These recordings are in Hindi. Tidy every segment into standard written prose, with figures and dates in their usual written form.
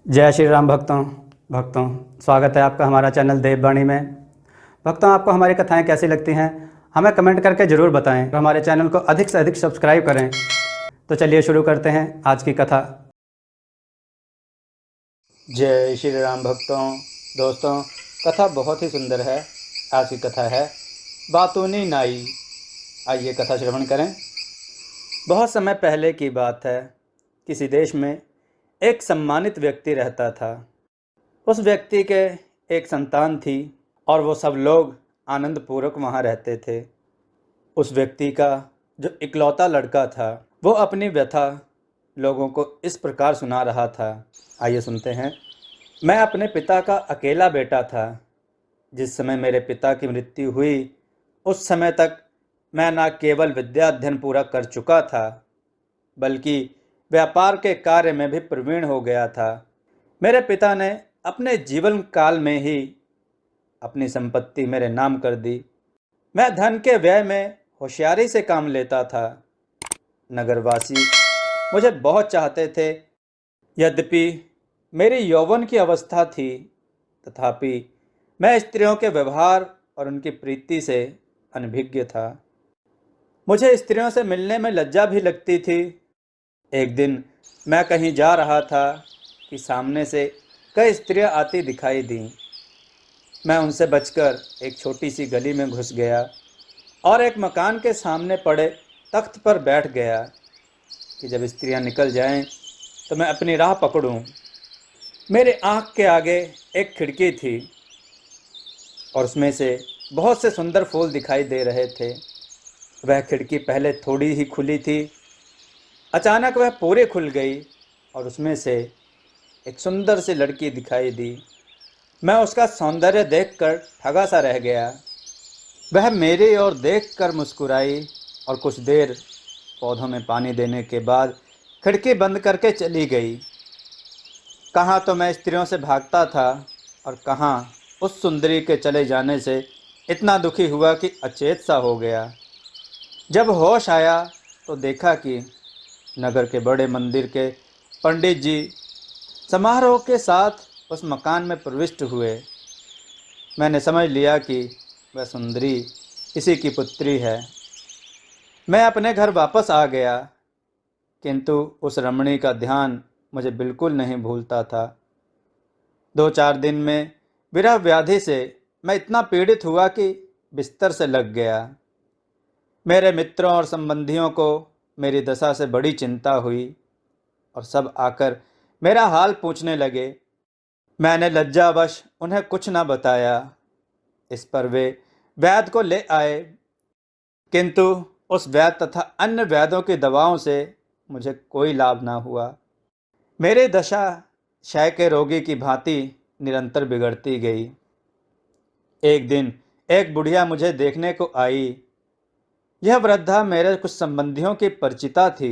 जय श्री राम भक्तों स्वागत है आपका हमारा चैनल देववाणी में। भक्तों, आपको हमारी कथाएं कैसी लगती हैं हमें कमेंट करके ज़रूर बताएं और हमारे चैनल को अधिक से अधिक सब्सक्राइब करें। तो चलिए शुरू करते हैं आज की कथा। जय श्री राम दोस्तों, कथा बहुत ही सुंदर है। आज की कथा है बातूनी नाई। आइए कथा श्रवण करें। बहुत समय पहले की बात है। किसी देश में एक सम्मानित व्यक्ति रहता था। उस व्यक्ति के एक संतान थी और वो सब लोग आनंदपूर्वक वहाँ रहते थे। उस व्यक्ति का जो इकलौता लड़का था वो अपनी व्यथा लोगों को इस प्रकार सुना रहा था। आइए सुनते हैं। मैं अपने पिता का अकेला बेटा था। जिस समय मेरे पिता की मृत्यु हुई उस समय तक मैं न केवल विद्या अध्ययन पूरा कर चुका था बल्कि व्यापार के कार्य में भी प्रवीण हो गया था। मेरे पिता ने अपने जीवन काल में ही अपनी संपत्ति मेरे नाम कर दी। मैं धन के व्यय में होशियारी से काम लेता था। नगरवासी मुझे बहुत चाहते थे। यद्यपि मेरी यौवन की अवस्था थी तथापि मैं स्त्रियों के व्यवहार और उनकी प्रीति से अनभिज्ञ था। मुझे स्त्रियों से मिलने में लज्जा भी लगती थी। एक दिन मैं कहीं जा रहा था कि सामने से कई स्त्रियां आती दिखाई दीं। मैं उनसे बचकर एक छोटी सी गली में घुस गया और एक मकान के सामने पड़े तख्त पर बैठ गया कि जब स्त्रियां निकल जाएं तो मैं अपनी राह पकड़ूं। मेरे आँख के आगे एक खिड़की थी और उसमें से बहुत से सुंदर फूल दिखाई दे रहे थे। वह खिड़की पहले थोड़ी ही खुली थी, अचानक वह पूरी खुल गई और उसमें से एक सुंदर सी लड़की दिखाई दी। मैं उसका सौंदर्य देखकर ठगा सा रह गया। वह मेरी ओर देखकर मुस्कुराई और कुछ देर पौधों में पानी देने के बाद खिड़की बंद करके चली गई। कहाँ तो मैं स्त्रियों से भागता था और कहाँ उस सुंदरी के चले जाने से इतना दुखी हुआ कि अचेत सा हो गया। जब होश आया तो देखा कि नगर के बड़े मंदिर के पंडित जी समारोह के साथ उस मकान में प्रविष्ट हुए। मैंने समझ लिया कि वह सुंदरी इसी की पुत्री है। मैं अपने घर वापस आ गया, किंतु उस रमणी का ध्यान मुझे बिल्कुल नहीं भूलता था। 2-4 दिन में विरह व्याधि से मैं इतना पीड़ित हुआ कि बिस्तर से लग गया। मेरे मित्रों और संबंधियों को मेरी दशा से बड़ी चिंता हुई और सब आकर मेरा हाल पूछने लगे। मैंने लज्जावश उन्हें कुछ न बताया। इस पर वे वैद्य को ले आए, किंतु उस वैद्य तथा अन्य वैद्यों की दवाओं से मुझे कोई लाभ ना हुआ। मेरी दशा क्षय के रोगी की भांति निरंतर बिगड़ती गई। एक दिन एक बुढ़िया मुझे देखने को आई। यह वृद्धा मेरे कुछ संबंधियों की परिचिता थी।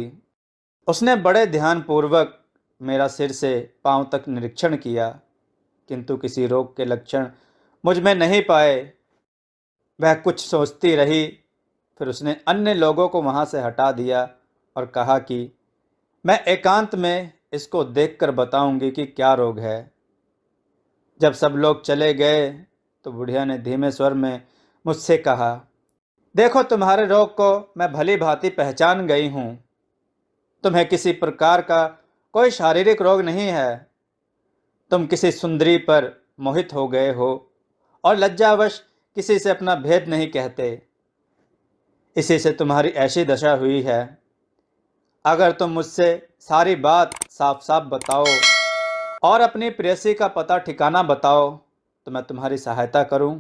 उसने बड़े ध्यानपूर्वक मेरा सिर से पांव तक निरीक्षण किया, किंतु किसी रोग के लक्षण मुझ में नहीं पाए। वह कुछ सोचती रही, फिर उसने अन्य लोगों को वहां से हटा दिया और कहा कि मैं एकांत में इसको देखकर बताऊंगी कि क्या रोग है। जब सब लोग चले गए तो बुढ़िया ने धीमे स्वर में मुझसे कहा, देखो, तुम्हारे रोग को मैं भली भांति पहचान गई हूँ। तुम्हें किसी प्रकार का कोई शारीरिक रोग नहीं है। तुम किसी सुंदरी पर मोहित हो गए हो और लज्जावश किसी से अपना भेद नहीं कहते। इसी से तुम्हारी ऐसी दशा हुई है। अगर तुम मुझसे सारी बात साफ साफ बताओ और अपनी प्रेयसी का पता ठिकाना बताओ तो मैं तुम्हारी सहायता करूं।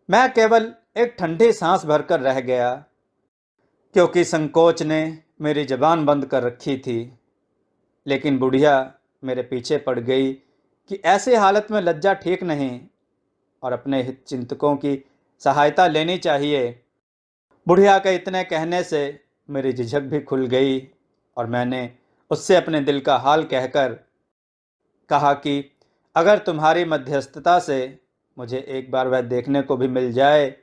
मैं केवल एक ठंडी सांस भरकर रह गया, क्योंकि संकोच ने मेरी जबान बंद कर रखी थी। लेकिन बुढ़िया मेरे पीछे पड़ गई कि ऐसी हालत में लज्जा ठीक नहीं और अपने हित चिंतकों की सहायता लेनी चाहिए। बुढ़िया के इतने कहने से मेरी झिझक भी खुल गई और मैंने उससे अपने दिल का हाल कहकर कहा कि अगर तुम्हारी मध्यस्थता से मुझे एक बार वह देखने को भी मिल जाए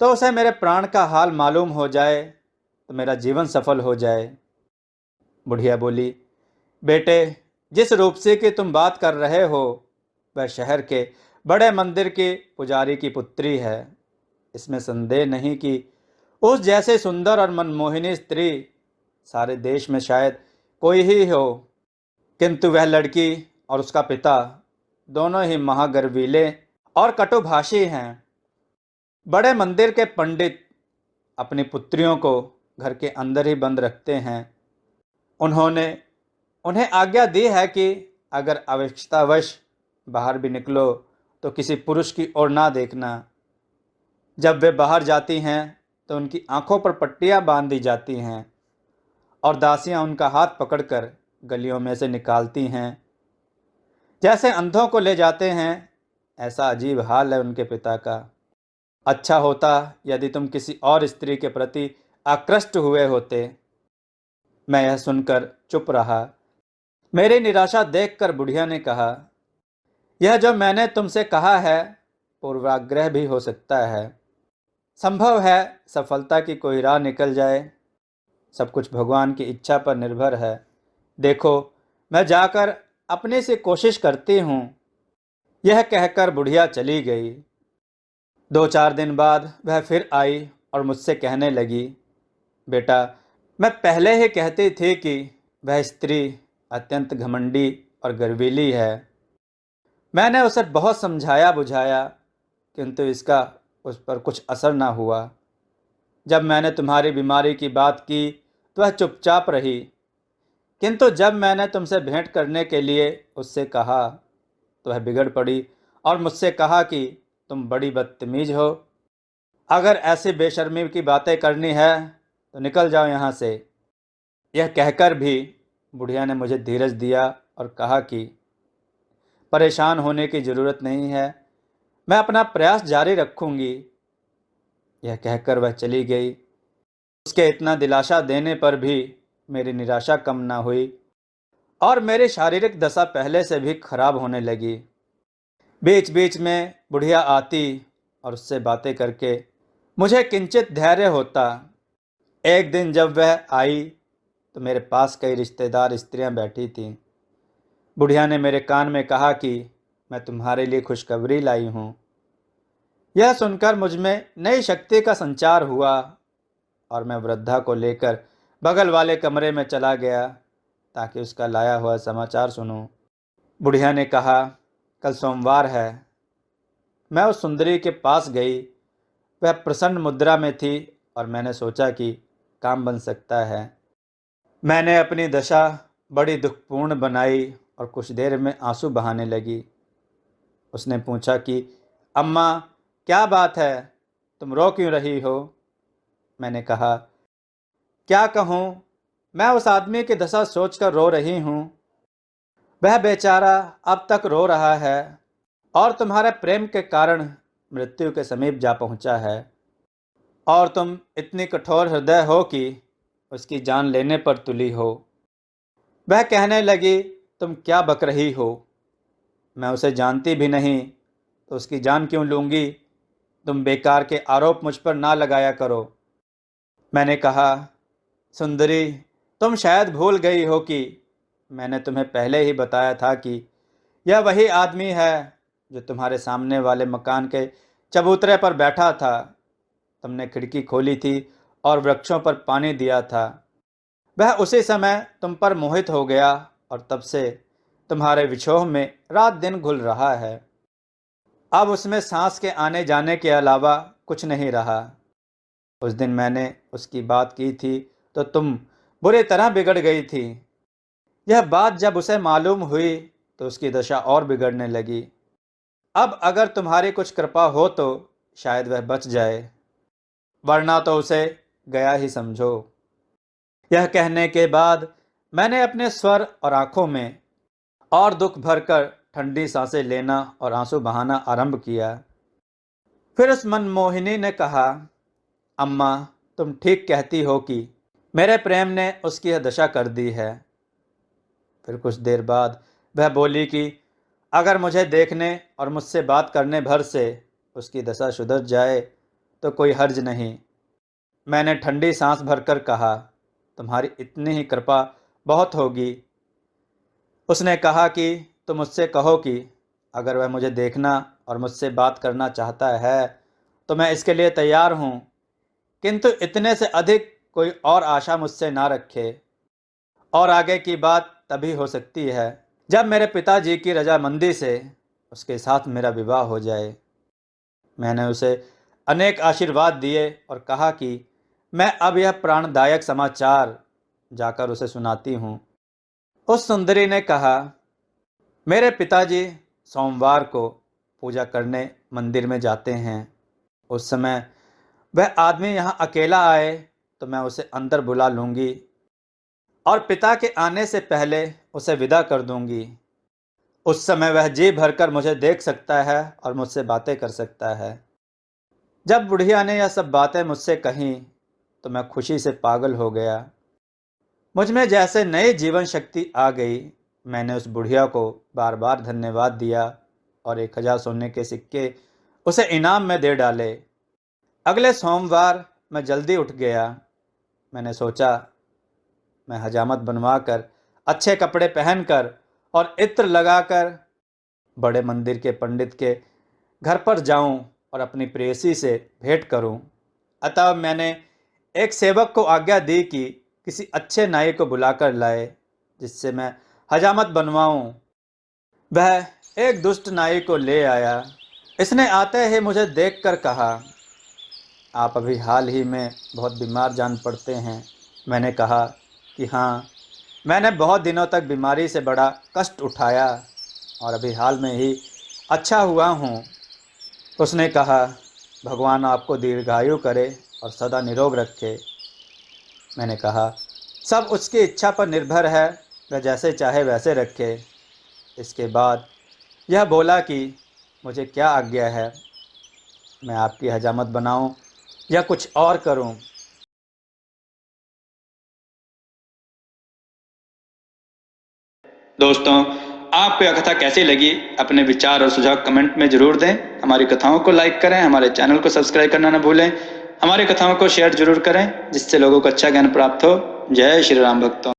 तो उसे मेरे प्राण का हाल मालूम हो जाए तो मेरा जीवन सफल हो जाए। बुढ़िया बोली, बेटे, जिस रूप से कि तुम बात कर रहे हो वह शहर के बड़े मंदिर के पुजारी की पुत्री है। इसमें संदेह नहीं कि उस जैसे सुंदर और मनमोहिनी स्त्री सारे देश में शायद कोई ही हो, किंतु वह लड़की और उसका पिता दोनों ही महागर्वीले और कटुभाषी हैं। बड़े मंदिर के पंडित अपनी पुत्रियों को घर के अंदर ही बंद रखते हैं। उन्होंने उन्हें आज्ञा दी है कि अगर आवश्यकतावश बाहर भी निकलो तो किसी पुरुष की ओर ना देखना। जब वे बाहर जाती हैं तो उनकी आंखों पर पट्टियां बांध दी जाती हैं और दासियां उनका हाथ पकड़कर गलियों में से निकालती हैं। जैसे अंधों को ले जाते हैं, ऐसा अजीब हाल है उनके पिता का। अच्छा होता यदि तुम किसी और स्त्री के प्रति आकृष्ट हुए होते। मैं यह सुनकर चुप रहा। मेरी निराशा देखकर बुढ़िया ने कहा, यह जो मैंने तुमसे कहा है पूर्वाग्रह भी हो सकता है। संभव है सफलता की कोई राह निकल जाए। सब कुछ भगवान की इच्छा पर निर्भर है। देखो, मैं जाकर अपने से कोशिश करती हूँ। यह कहकर बुढ़िया चली गई। 2-4 दिन बाद वह फिर आई और मुझसे कहने लगी, बेटा, मैं पहले ही कहती थी कि वह स्त्री अत्यंत घमंडी और गर्वीली है। मैंने उसे बहुत समझाया बुझाया, किंतु इसका उस पर कुछ असर ना हुआ। जब मैंने तुम्हारी बीमारी की बात की तो वह चुपचाप रही, किंतु जब मैंने तुमसे भेंट करने के लिए उससे कहा तो वह बिगड़ पड़ी और मुझसे कहा कि तुम बड़ी बदतमीज हो। अगर ऐसी बेशर्मी की बातें करनी है तो निकल जाओ यहाँ से। यह कहकर भी बुढ़िया ने मुझे धीरज दिया और कहा कि परेशान होने की ज़रूरत नहीं है, मैं अपना प्रयास जारी रखूंगी। यह कहकर वह चली गई। उसके इतना दिलासा देने पर भी मेरी निराशा कम ना हुई और मेरी शारीरिक दशा पहले से भी खराब होने लगी। बीच बीच में बुढ़िया आती और उससे बातें करके मुझे किंचित धैर्य होता। एक दिन जब वह आई तो मेरे पास कई रिश्तेदार स्त्रियां बैठी थीं। बुढ़िया ने मेरे कान में कहा कि मैं तुम्हारे लिए खुशखबरी लाई हूँ। यह सुनकर मुझ में नई शक्ति का संचार हुआ और मैं वृद्धा को लेकर बगल वाले कमरे में चला गया ताकि उसका लाया हुआ समाचार सुनूं। बुढ़िया ने कहा, कल सोमवार है। मैं उस सुंदरी के पास गई। वह प्रसन्न मुद्रा में थी और मैंने सोचा कि काम बन सकता है। मैंने अपनी दशा बड़ी दुखपूर्ण बनाई और कुछ देर में आंसू बहाने लगी। उसने पूछा कि अम्मा, क्या बात है, तुम रो क्यों रही हो? मैंने कहा, क्या कहूँ, मैं उस आदमी की दशा सोचकर रो रही हूँ। वह बेचारा अब तक रो रहा है और तुम्हारे प्रेम के कारण मृत्यु के समीप जा पहुँचा है, और तुम इतनी कठोर हृदय हो कि उसकी जान लेने पर तुली हो। वह कहने लगी, तुम क्या बक रही हो? मैं उसे जानती भी नहीं तो उसकी जान क्यों लूँगी? तुम बेकार के आरोप मुझ पर ना लगाया करो। मैंने कहा, सुंदरी, तुम शायद भूल गई हो कि मैंने तुम्हें पहले ही बताया था कि यह वही आदमी है जो तुम्हारे सामने वाले मकान के चबूतरे पर बैठा था। तुमने खिड़की खोली थी और वृक्षों पर पानी दिया था। वह उसी समय तुम पर मोहित हो गया और तब से तुम्हारे विछोह में रात दिन घुल रहा है। अब उसमें सांस के आने जाने के अलावा कुछ नहीं रहा। उस दिन मैंने उसकी बात की थी तो तुम बुरी तरह बिगड़ गई थी। यह बात जब उसे मालूम हुई तो उसकी दशा और बिगड़ने लगी। अब अगर तुम्हारी कुछ कृपा हो तो शायद वह बच जाए, वरना तो उसे गया ही समझो। यह कहने के बाद मैंने अपने स्वर और आंखों में और दुख भरकर ठंडी सांसें लेना और आंसू बहाना आरंभ किया। फिर उस मनमोहिनी ने कहा, अम्मा, तुम ठीक कहती हो कि मेरे प्रेम ने उसकी यह दशा कर दी है। फिर कुछ देर बाद वह बोली कि अगर मुझे देखने और मुझसे बात करने भर से उसकी दशा सुधर जाए तो कोई हर्ज नहीं। मैंने ठंडी सांस भरकर कहा, तुम्हारी इतनी ही कृपा बहुत होगी। उसने कहा कि तुम मुझसे कहो कि अगर वह मुझे देखना और मुझसे बात करना चाहता है तो मैं इसके लिए तैयार हूँ, किंतु इतने से अधिक कोई और आशा मुझसे ना रखे, और आगे की बात तभी हो सकती है जब मेरे पिताजी की रजामंदी से उसके साथ मेरा विवाह हो जाए। मैंने उसे अनेक आशीर्वाद दिए और कहा कि मैं अब यह प्राणदायक समाचार जाकर उसे सुनाती हूँ। उस सुंदरी ने कहा, मेरे पिताजी सोमवार को पूजा करने मंदिर में जाते हैं। उस समय वह आदमी यहाँ अकेला आए तो मैं उसे अंदर बुला लूँगी और पिता के आने से पहले उसे विदा कर दूँगी। उस समय वह जी भरकर मुझे देख सकता है और मुझसे बातें कर सकता है। जब बुढ़िया ने यह सब बातें मुझसे कहीं तो मैं खुशी से पागल हो गया। मुझ में जैसे नई जीवन शक्ति आ गई। मैंने उस बुढ़िया को बार बार धन्यवाद दिया और 1000 सोने के सिक्के उसे इनाम में दे डाले। अगले सोमवार मैं जल्दी उठ गया। मैंने सोचा मैं हजामत बनवाकर, अच्छे कपड़े पहनकर और इत्र लगाकर बड़े मंदिर के पंडित के घर पर जाऊं और अपनी प्रेयसी से भेंट करूं। अतः मैंने एक सेवक को आज्ञा दी कि किसी अच्छे नाई को बुलाकर लाए जिससे मैं हजामत बनवाऊं। वह एक दुष्ट नाई को ले आया। इसने आते ही मुझे देखकर कहा, आप अभी हाल ही में बहुत बीमार जान पड़ते हैं। मैंने कहा कि हाँ, मैंने बहुत दिनों तक बीमारी से बड़ा कष्ट उठाया और अभी हाल में ही अच्छा हुआ हूँ। उसने कहा, भगवान आपको दीर्घायु करे और सदा निरोग रखे। मैंने कहा, सब उसकी इच्छा पर निर्भर है, वह जैसे चाहे वैसे रखे। इसके बाद यह बोला कि मुझे क्या आज्ञा है, मैं आपकी हजामत बनाऊं या कुछ और करूं। दोस्तों, आपको यह कथा कैसी लगी? अपने विचार और सुझाव कमेंट में जरूर दें। हमारी कथाओं को लाइक करें, हमारे चैनल को सब्सक्राइब करना न भूलें। हमारी कथाओं को शेयर जरूर करें जिससे लोगों को अच्छा ज्ञान प्राप्त हो। जय श्री राम भक्तों।